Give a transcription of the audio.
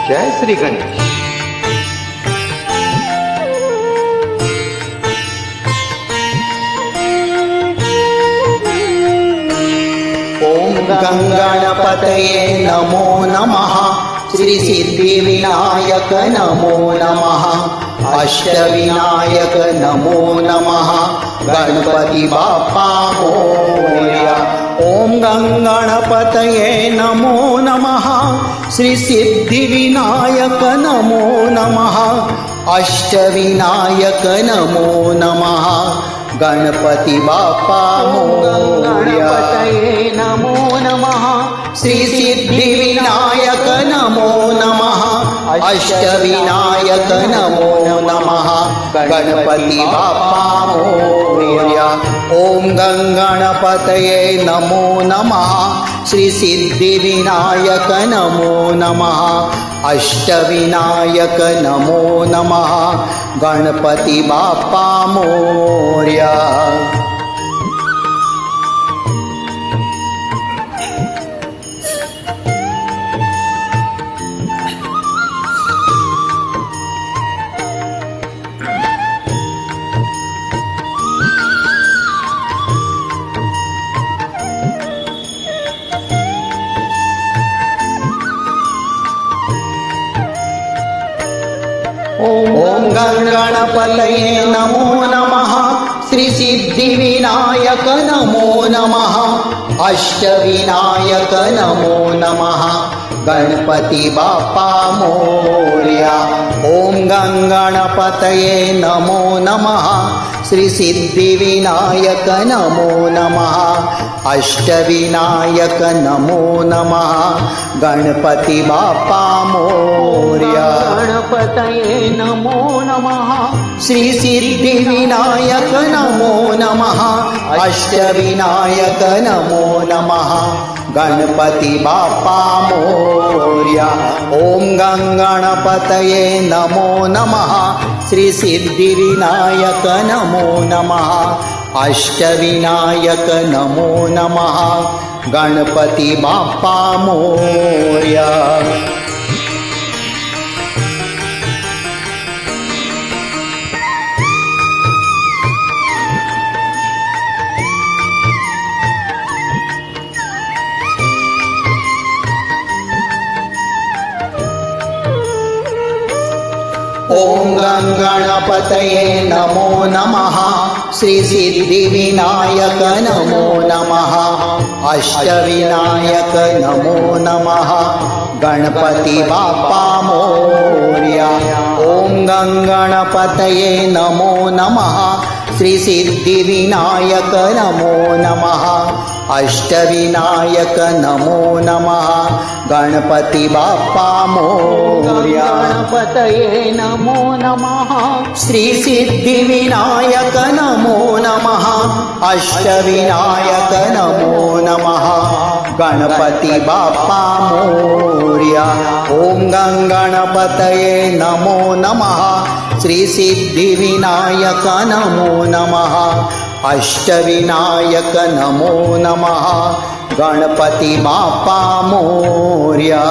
जय श्री गणेश। ओम गंगणपतये नमो नमः। श्री सिद्धिविनायक नमो नमः। अष्टविनायक नमो नमः। गणपति बाप्पा मोरया। ओम गंगणपतये नमो नमः। श्री सिद्धिविनायक नमो नमः। अष्टविनायक नमो नमः। गणपति बाप्पा मोरया। नमो नमः। श्री सिद्धिविनायक नमो नमः। अष्टविनायक नमो नमः। गणपति बाप्पा मोरया। ओम गंगणपतये नमो नमः। श्री सिद्धिविनायक नमो नमः। अष्टविनायक नमो नमः। गणपति बाप्पा मोरया। ओम गणपतये नमो नमः। श्री सिद्धिविनायक नमो नमः। अष्टविनायक नमो नमः। गणपति बाप्पा मोरया। ओम गणपतये नमो नमः। श्री सिद्धिविनायक नमो नमः। अष्टविनायक नमो नमः। गणपति बाप्पा मोरया। गणपतये नमो नमः। श्री सिद्धिविनायक नमो नमः। अष्टविनायक नमो नमः। गणपति बाप्पा मोरया। ओम गणपतये नमो नमः। श्री सिद्धिविनायक नमो नमः। अष्टविनायक नमो नमः। गणपति बाप्पा मोरया। ओम गणपतये नमो नमः। श्री सिद्धिविनायक नमो नमः। अष्टविनायक नमो नमः। गणपति बाप्पा मोरया। ओम गणपतये नमो नमः। श्री सिद्धिविनायक नमो नमः। अष्टविनायक नमो नमः। गणपति बाप्पा मोरया। गणपतये नमो नमः। श्री सिद्धिविनायक नमो नमः। अष्टविनायक नमो नमः। गणपति बाप्पा मोरया। ओम गणपतये नमो नमः। श्री सिद्धिविनायक नमो नमः। अष्टविनायक नमो नमः। गणपति बाप्पा मोरया।